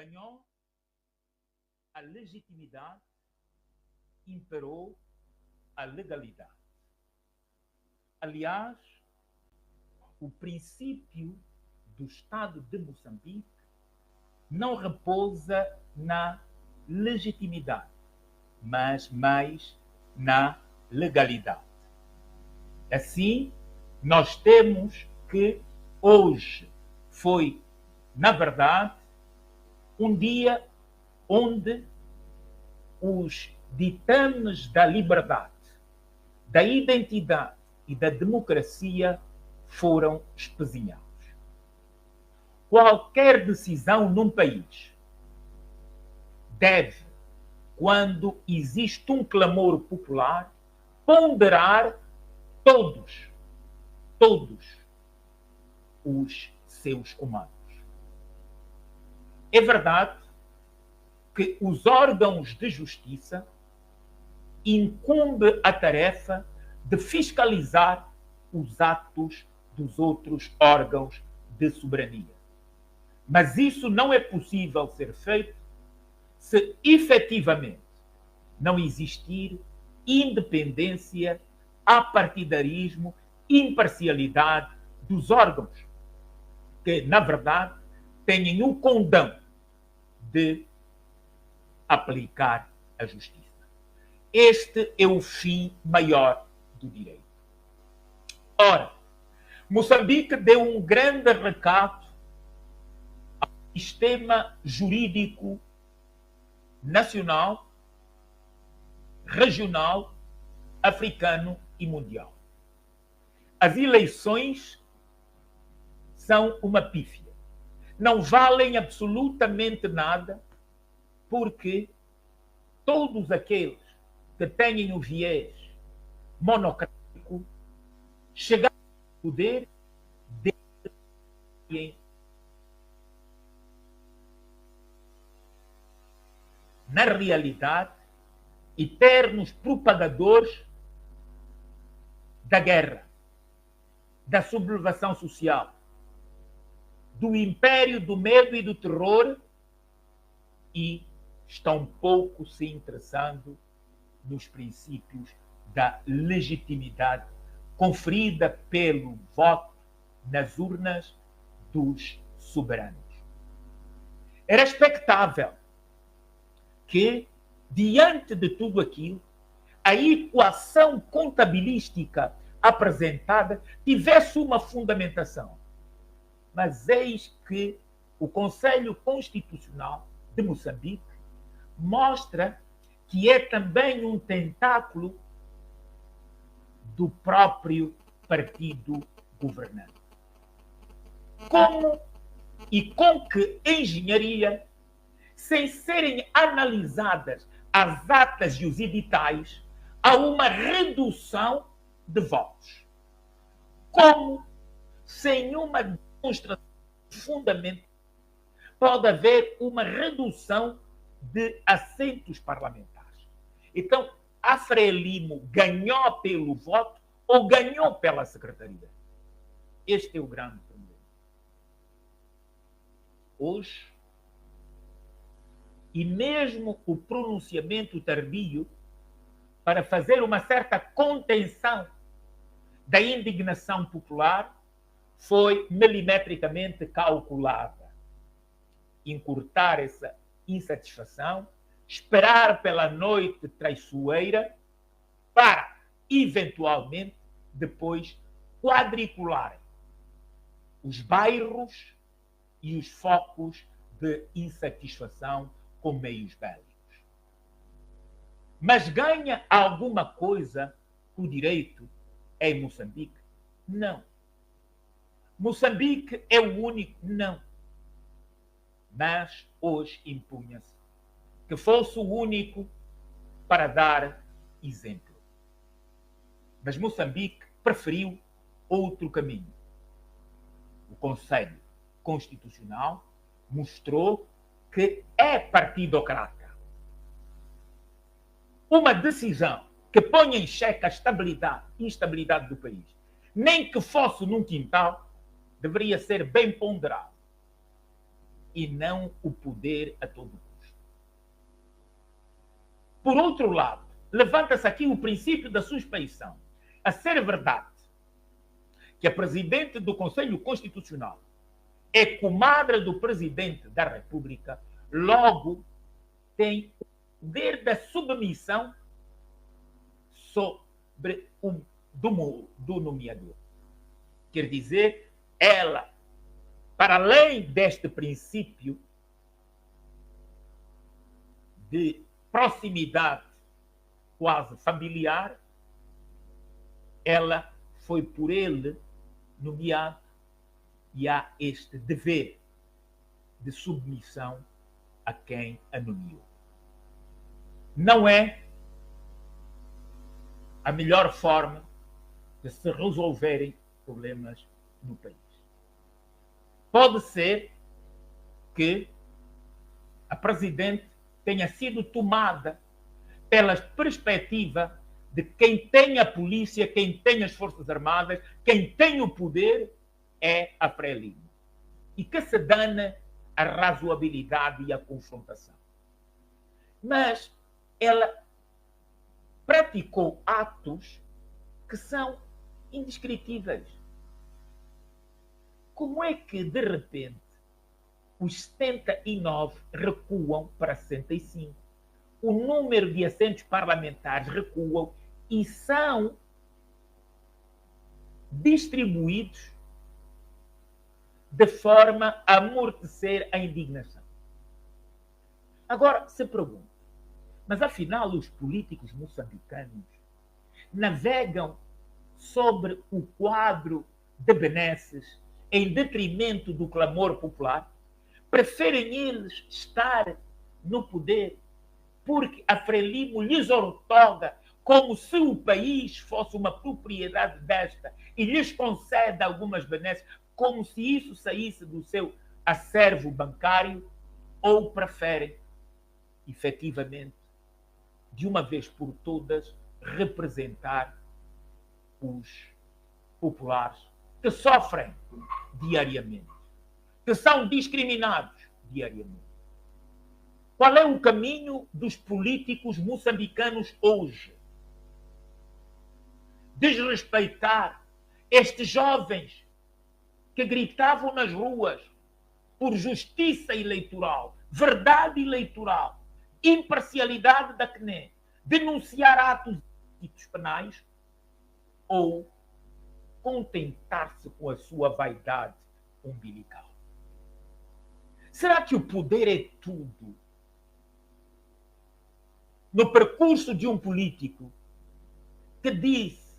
ganhou a legitimidade, imperou a legalidade. Aliás, o princípio do Estado de Moçambique não repousa na legitimidade, mas mais na legalidade. Assim, nós temos que hoje foi, na verdade, um dia onde os ditames da liberdade, da identidade e da democracia foram espezinhados. Qualquer decisão num país deve, quando existe um clamor popular, ponderar todos os seus comandos. É verdade que os órgãos de justiça incumbe a tarefa de fiscalizar os atos dos outros órgãos de soberania. Mas isso não é possível ser feito se efetivamente não existir independência, apartidarismo, imparcialidade dos órgãos, que, na verdade, têm o condão de aplicar a justiça. Este é o fim maior do direito. Ora, Moçambique deu um grande recado ao sistema jurídico nacional, regional, africano e mundial. As eleições são uma pífia. Não valem absolutamente nada, porque todos aqueles que têm o viés monocrático chegaram ao poder na realidade, eternos propagadores da guerra, da sublevação social, do império do medo e do terror, e estão pouco se interessando nos princípios da legitimidade conferida pelo voto nas urnas dos soberanos. Era expectável que, diante de tudo aquilo, a equação contabilística apresentada tivesse uma fundamentação. Mas eis que o Conselho Constitucional de Moçambique mostra que é também um tentáculo do próprio partido governante. Como e com que engenharia, sem serem analisadas as atas e os editais, há uma redução de votos? Como, sem uma demonstração de fundamento, pode haver uma redução de assentos parlamentares? Então, a Frelimo ganhou pelo voto ou ganhou pela secretaria? Este é o grande problema. Hoje, e mesmo o pronunciamento tardio para fazer uma certa contenção da indignação popular foi milimetricamente calculada. Encurtar essa insatisfação, esperar pela noite traiçoeira para, eventualmente, depois quadricularem os bairros e os focos de insatisfação com meios bélicos. Mas ganha alguma coisa o direito em Moçambique? Não. Moçambique é o único? Não. Mas hoje impunha-se que fosse o único para dar exemplo. Mas Moçambique preferiu outro caminho. O Conselho Constitucional mostrou que é partidocrata. Uma decisão que põe em xeque a estabilidade e instabilidade do país, nem que fosse num quintal, deveria ser bem ponderado. e não o poder a todo custo. Por outro lado, levanta-se aqui o princípio da suspeição. A ser verdade que a presidente do Conselho Constitucional é comadre do presidente da República, logo tem o poder da submissão sobre do nomeador. Quer dizer, ela, para além deste princípio de proximidade quase familiar, ela foi por ele nomeada e há este dever de submissão a quem a nomeou. Não é a melhor forma de se resolverem problemas no país. Pode ser que a presidente tenha sido tomada pela perspectiva de quem tem a polícia, quem tem as Forças Armadas, quem tem o poder é a Frelimo. E que se dane a razoabilidade e a confrontação. Mas ela praticou atos que são indescritíveis. Como é que, de repente, os 79 recuam para 65? O número de assentos parlamentares recuam e são distribuídos de forma a amortecer a indignação. Agora, se pergunta, mas afinal os políticos moçambicanos navegam sobre o quadro de benesses em detrimento do clamor popular? Preferem eles estar no poder porque a Frelimo lhes outorga como se o país fosse uma propriedade desta e lhes concede algumas benesses como se isso saísse do seu acervo bancário, ou preferem efetivamente, de uma vez por todas, representar os populares que sofrem diariamente, que são discriminados diariamente. Qual é o caminho dos políticos moçambicanos hoje? Desrespeitar estes jovens que gritavam nas ruas por justiça eleitoral, verdade eleitoral, imparcialidade da CNE, denunciar atos penais, ou contentar-se com a sua vaidade umbilical? Será que o poder é tudo? No percurso de um político que disse,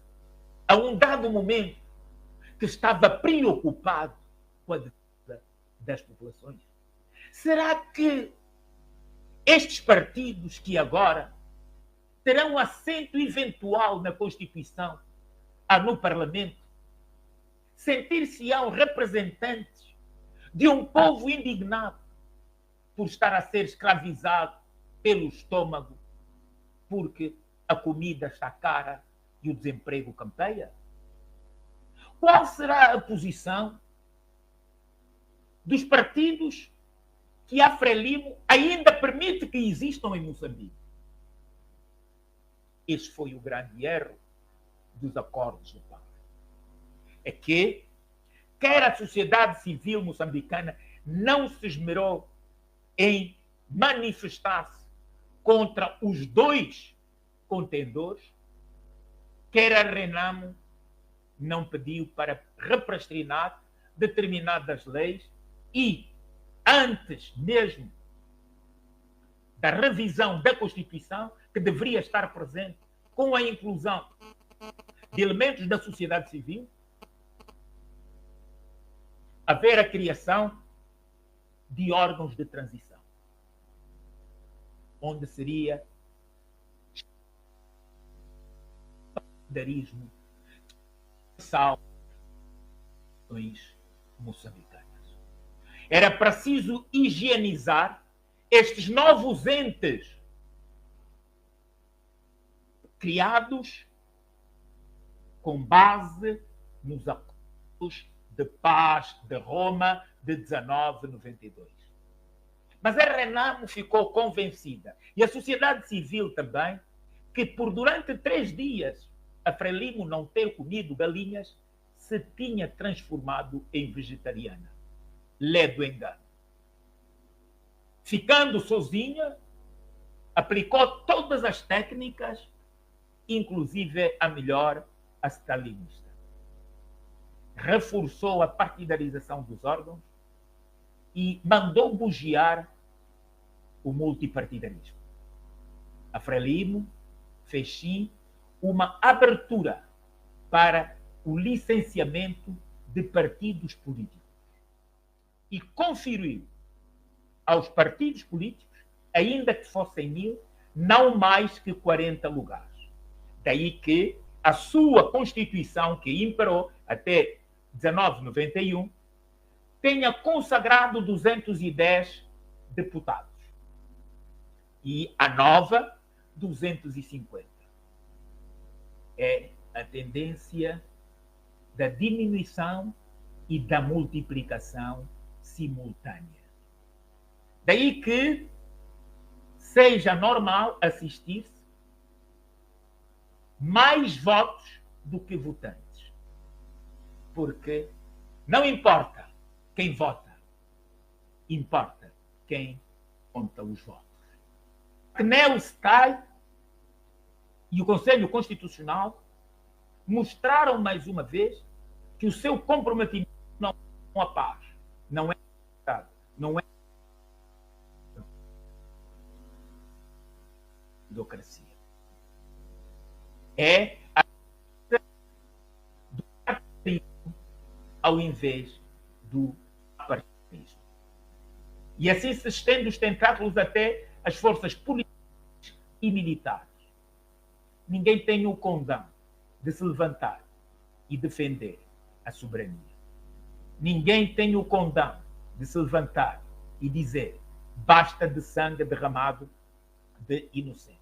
a um dado momento, que estava preocupado com a defesa das populações. Será que estes partidos que agora terão assento eventual na Constituição, no Parlamento, sentir-se-ão representantes de um povo indignado por estar a ser escravizado pelo estômago, porque a comida está cara e o desemprego campeia? Qual será a posição dos partidos que a Frelimo ainda permite que existam em Moçambique? Esse foi o grande erro dos acordos de paz. É que quer a sociedade civil moçambicana não se esmerou em manifestar-se contra os dois contendores, quer a Renamo não pediu para repastrinar determinadas leis e, antes mesmo da revisão da Constituição, que deveria estar presente com a inclusão de elementos da sociedade civil, haver a criação de órgãos de transição, onde seria solidarismo moçambicanas. Era preciso higienizar estes novos entes criados com base nos acordos de paz de Roma de 1992. Mas a Renamo ficou convencida, e a sociedade civil também, que por durante 3 dias a Frelimo não ter comido galinhas se tinha transformado em vegetariana. Lé do engano. Ficando sozinha, aplicou todas as técnicas, inclusive a melhor, a stalinista. Reforçou a partidarização dos órgãos e mandou bugiar o multipartidarismo. A Frelimo fez sim uma abertura para o licenciamento de partidos políticos e conferiu aos partidos políticos, ainda que fossem 1000, não mais que 40 lugares. Daí que a sua Constituição, que imperou até 1991, tenha consagrado 210 deputados. E a nova, 250. É a tendência da diminuição e da multiplicação simultânea. Daí que seja normal assistir-se mais votos do que votantes. Porque não importa quem vota, importa quem conta os votos. A CNEL-STAI e o Conselho Constitucional mostraram mais uma vez que o seu comprometimento não é a paz, não é não é democracia. É a do capitalismo ao invés do apartheid. E assim se estende os tentáculos até as forças políticas e militares. Ninguém tem o condão de se levantar e defender a soberania. Ninguém tem o condão de se levantar e dizer basta de sangue derramado de inocentes.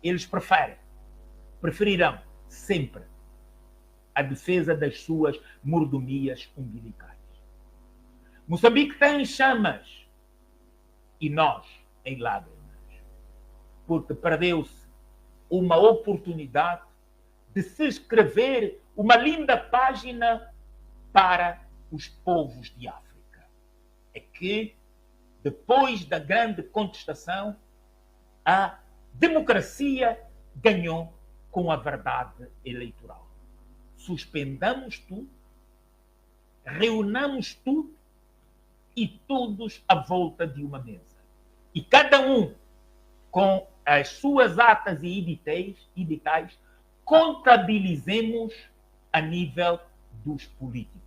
Eles preferirão sempre a defesa das suas mordomias umbilicais. Moçambique tem em chamas e nós em lágrimas, porque perdeu-se uma oportunidade de se escrever uma linda página para os povos de África. É que, depois da grande contestação, a democracia ganhou com a verdade eleitoral. Suspendamos tudo, reunamos tudo e todos à volta de uma mesa. E cada um com as suas atas e editais contabilizemos a nível dos políticos,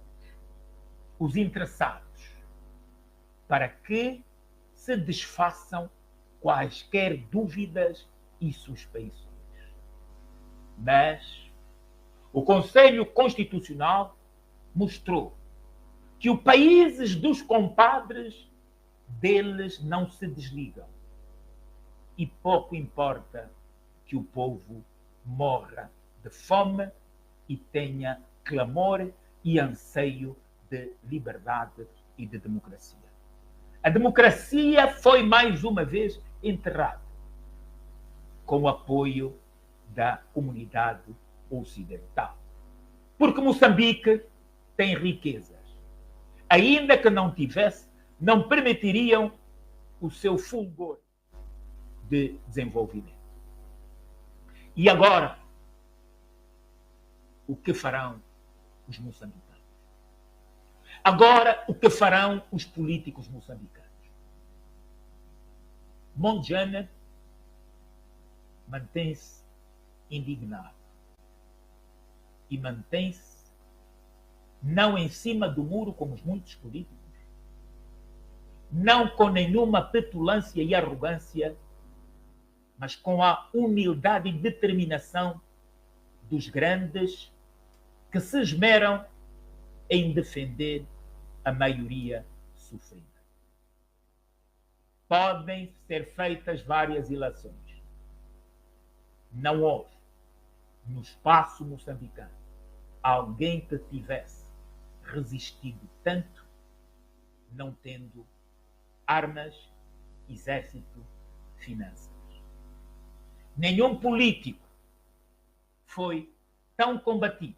os interessados, para que se desfaçam quaisquer dúvidas e suspeições. Mas o Conselho Constitucional mostrou que os países dos compadres deles não se desligam. E pouco importa que o povo morra de fome e tenha clamor e anseio de liberdade e de democracia. A democracia foi mais uma vez enterrada com o apoio da comunidade ocidental. Porque Moçambique tem riquezas. Ainda que não tivesse, não permitiriam o seu fulgor de desenvolvimento. E agora, o que farão os moçambicanos? Agora, o que farão os políticos moçambicanos? Mondlane mantém-se indignado e mantém-se não em cima do muro como os muitos políticos, não com nenhuma petulância e arrogância, mas com a humildade e determinação dos grandes que se esmeram em defender a maioria sofrida. Podem ser feitas várias eleições. Não houve, no espaço moçambicano, alguém que tivesse resistido tanto, não tendo armas exército, finanças. Nenhum político foi tão combatido,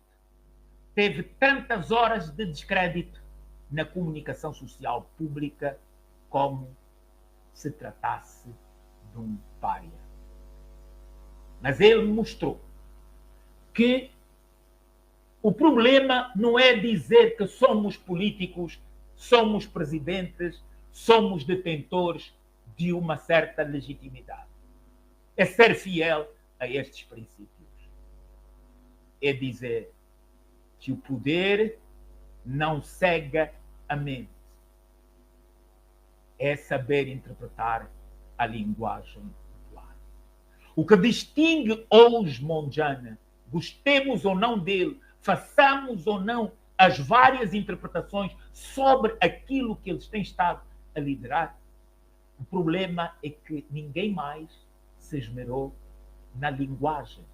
teve tantas horas de descrédito na comunicação social pública como se tratasse de um pária. Mas ele mostrou que o problema não é dizer que somos políticos, somos presidentes, somos detentores de uma certa legitimidade. É ser fiel a estes princípios. É dizer que o poder não cega a mente. É saber interpretar a linguagem popular. O que distingue hoje Mondlane, gostemos ou não dele, façamos ou não as várias interpretações sobre aquilo que eles têm estado a liderar, o problema é que ninguém mais se esmerou na linguagem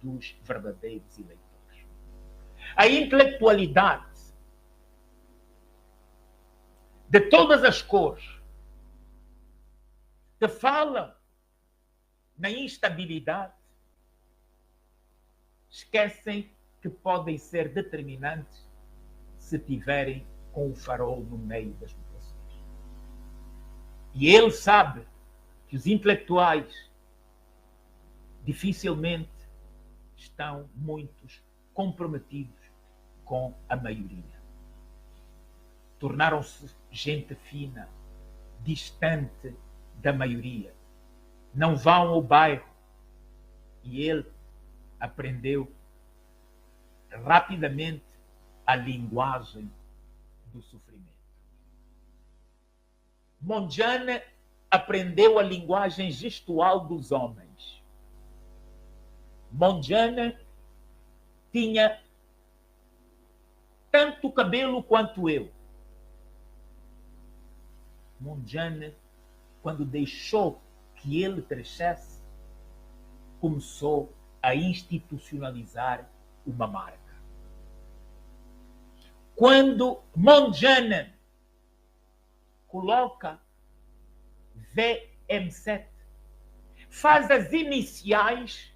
dos verdadeiros eleitores. A intelectualidade de todas as cores que falam na instabilidade esquecem que podem ser determinantes se tiverem com o farol no meio das populações. E ele sabe que os intelectuais dificilmente estão muitos comprometidos com a maioria. Tornaram-se gente fina, distante da maioria. Não vão ao bairro. E ele aprendeu rapidamente a linguagem do sofrimento. Mondlane aprendeu a linguagem gestual dos homens. Mondlane tinha tanto cabelo quanto eu. Mondlane, quando deixou que ele crescesse, começou a institucionalizar uma marca. Quando Mondlane coloca VM7, faz as iniciais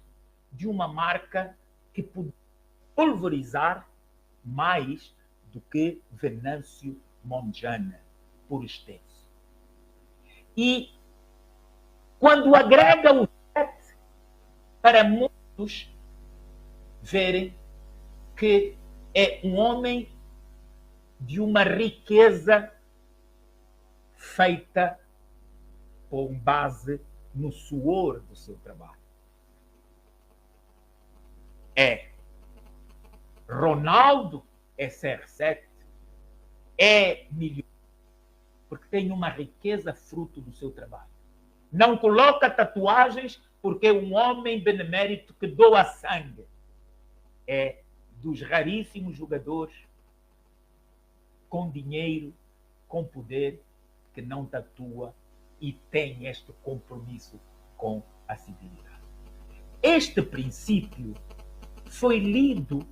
de uma marca que pode pulverizar mais do que Venâncio Mondlane, por extenso. E quando agrega o 7, para muitos verem que é um homem de uma riqueza feita com base no suor do seu trabalho. É Ronaldo é CR7, é milionário, porque tem uma riqueza fruto do seu trabalho. Não coloca tatuagens porque é um homem benemérito que doa sangue. É dos raríssimos jogadores com dinheiro, com poder, que não tatua e tem este compromisso com a civilidade. Este princípio foi lido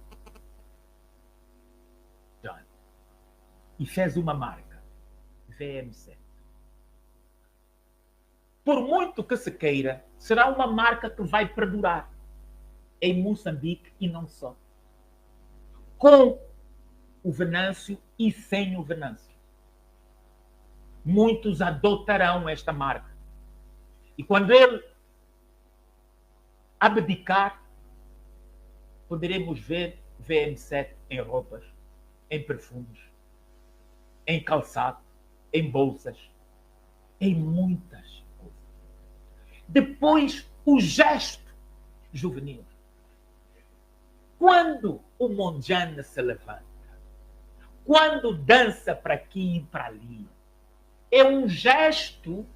e fez uma marca, VM7. Por muito que se queira, será uma marca que vai perdurar em Moçambique e não só. Com o Venâncio e sem o Venâncio. Muitos adotarão esta marca. E quando ele abdicar, poderemos ver VM7 em roupas, em perfumes, em calçado, em bolsas, em muitas coisas. Depois, o gesto juvenil. Quando o Mondlane se levanta, quando dança para aqui e para ali, é um gesto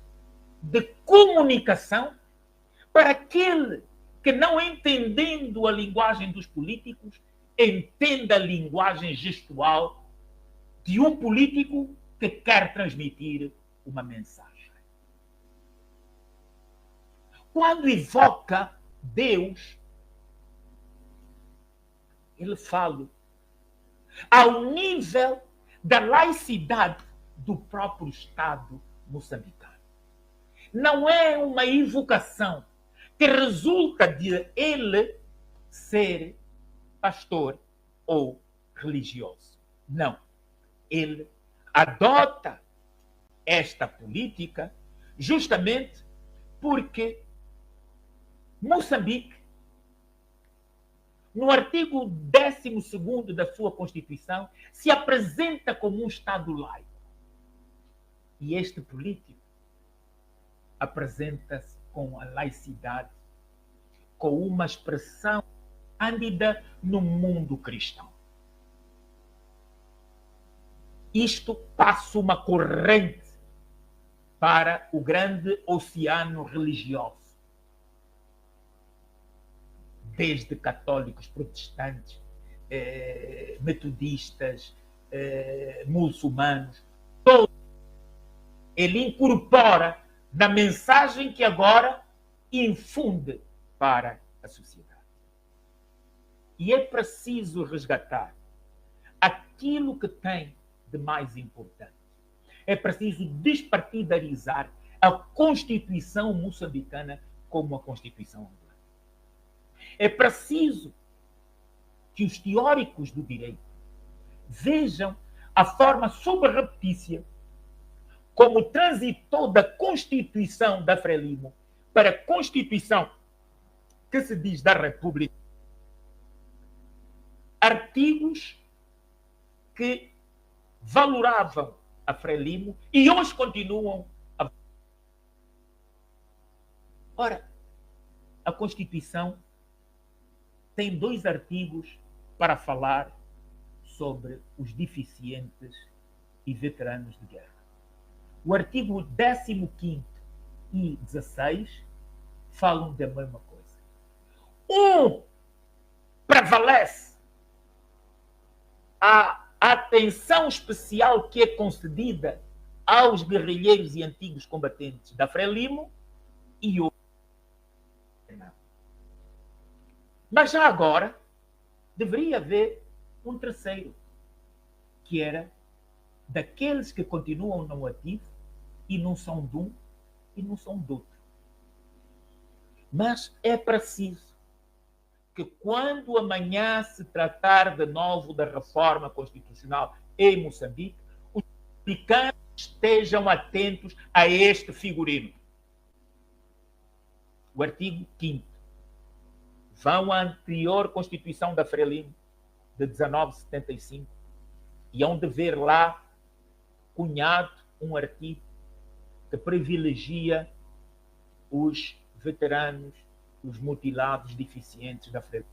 de comunicação para aquele que, não entendendo a linguagem dos políticos, entenda a linguagem gestual de um político que quer transmitir uma mensagem. Quando evoca Deus, ele fala ao nível da laicidade do próprio Estado moçambicano. não é uma evocação que resulta de ele ser pastor ou religioso. Não. Ele adota esta política justamente porque Moçambique, no artigo 12º da sua Constituição, se apresenta como um Estado laico. E este político apresenta-se com a laicidade, com uma expressão ândida no mundo cristão. Isto passa uma corrente para o grande oceano religioso. Desde católicos, protestantes, metodistas, muçulmanos, todos. Ele incorpora na mensagem que agora infunde para a sociedade. E é preciso resgatar aquilo que tem de mais importante. É preciso despartidarizar a Constituição moçambicana como a Constituição angolana. É preciso que os teóricos do direito vejam a forma subreptícia como transitou da Constituição da Frelimo para a Constituição que se diz da República. Artigos que valoravam a Frelimo e hoje continuam a... Ora, a Constituição tem 2 artigos para falar sobre os deficientes e veteranos de guerra. O artigo 15º e 16 falam da mesma coisa. Um prevalece a atenção especial que é concedida aos guerrilheiros e antigos combatentes da Frelimo e outro não. Mas já agora deveria haver um terceiro, que era daqueles que continuam no ativo e não são de um e não são do outro. Mas é preciso que quando amanhã se tratar de novo da reforma constitucional em Moçambique, os moçambicanos estejam atentos a este figurino. O artigo 5º. Vão à anterior Constituição da Frelimo, de 1975, e hão de ver lá cunhado um artigo que privilegia os veteranos, os mutilados, deficientes da Frelimo.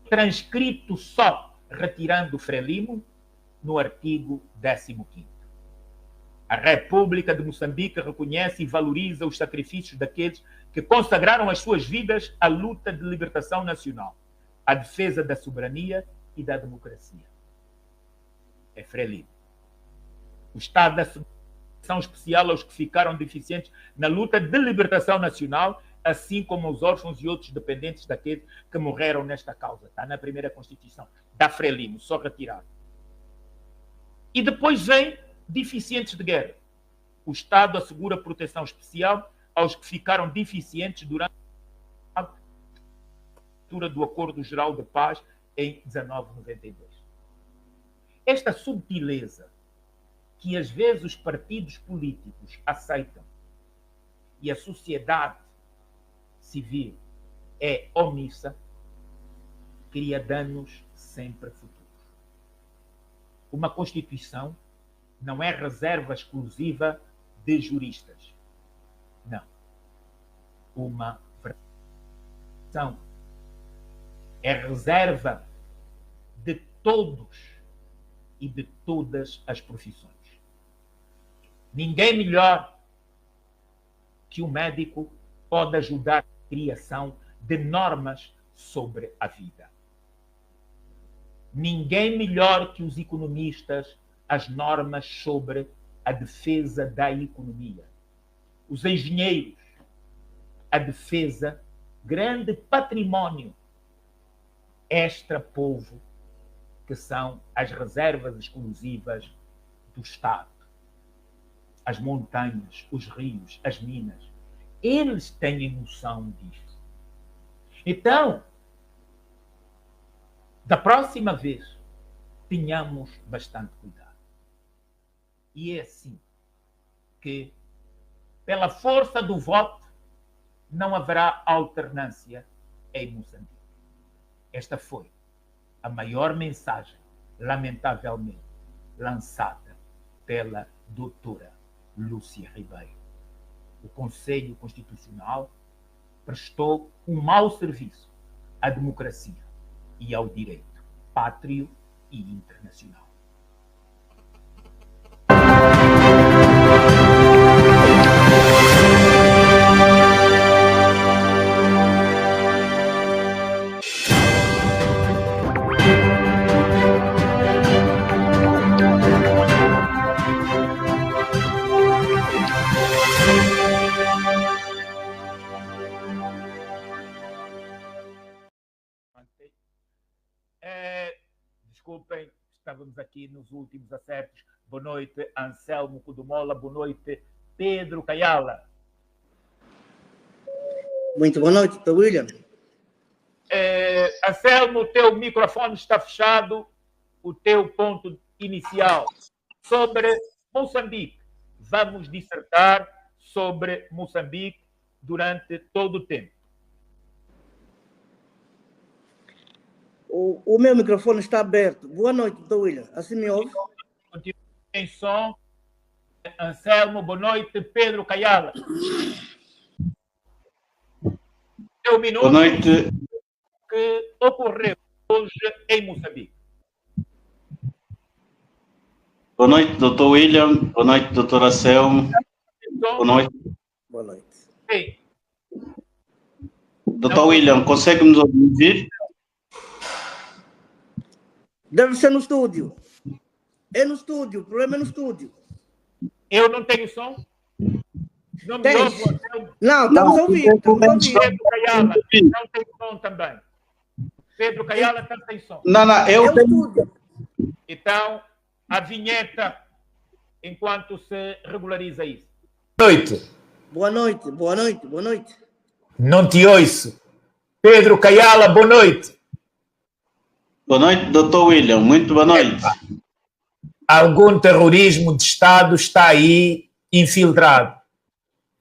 Transcrito só, retirando o Frelimo, no artigo 15º. A República de Moçambique reconhece e valoriza os sacrifícios daqueles que consagraram as suas vidas à luta de libertação nacional, à defesa da soberania e da democracia. É Frelimo. O Estado da Subvenção Especial aos que ficaram deficientes na luta de libertação nacional, assim como aos órfãos e outros dependentes daqueles que morreram nesta causa. Está na primeira Constituição da Frelimo, só retirado. E depois vem deficientes de guerra. O Estado assegura proteção especial aos que ficaram deficientes durante a abertura do Acordo Geral de Paz em 1992. Esta subtileza que às vezes os partidos políticos aceitam e a sociedade civil é omissa, cria danos sempre futuros. Uma Constituição não é reserva exclusiva de juristas. Não. Uma versão é reserva de todos e de todas as profissões. Ninguém melhor que o médico pode ajudar na criação de normas sobre a vida. Ninguém melhor que os economistas as normas sobre a defesa da economia. Os engenheiros, a defesa, grande património extra-povo, que são as reservas exclusivas do Estado. as montanhas, os rios, as minas. Eles têm noção disso. Então, da próxima vez, tenhamos bastante cuidado. E é assim que, pela força do voto, não haverá alternância em Moçambique. Esta foi a maior mensagem, lamentavelmente, lançada pela doutora Lúcia Ribeiro. O Conselho Constitucional prestou um mau serviço à democracia e ao direito pátrio e internacional. Desculpem, estávamos aqui nos últimos acertos. Boa noite, Anselmo Kudumola. Boa noite, Pedro Caiala. Muito boa noite, Dr. William. Anselmo, o teu microfone está fechado. O teu ponto inicial sobre Moçambique. Vamos dissertar sobre Moçambique durante todo o tempo. O meu microfone está aberto. Boa noite, Dr. William. Assim me ouve? Continua em som. Anselmo, boa noite. Pedro Caiala. Teu minuto. Boa noite. Que ocorreu hoje em Moçambique. Boa noite, Dr. William. Boa noite, Dr. Anselmo. Boa noite. Boa noite. Sim. Dr. William, consegue nos ouvir? Deve ser no estúdio. É no estúdio. O problema é no estúdio. Eu não tenho som? Não me Tem. ouvo, Anselmo? Não, estamos a ouvir. Estamos a ouvir. Pedro Caiala não tem som também. Pedro Caiala está sem som. Não, eu É o tenho. estúdio. Então, a vinheta, enquanto se regulariza isso. Boa noite. Boa noite. Boa noite. Boa noite. Não te ouço. Pedro Caiala, boa noite. Boa noite, Dr. William. Muito boa noite. Algum terrorismo de Estado está aí infiltrado.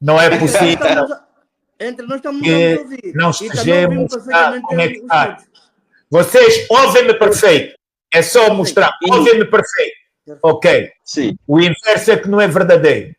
Não é possível Entre nós estamos a que ouvir. não E também estejamos ouvimos perfeitamente conectados. os outros. Vocês ouvem-me perfeito. É só mostrar. Ouvem-me perfeito. Ok. Sim. O inverso é que não é verdadeiro.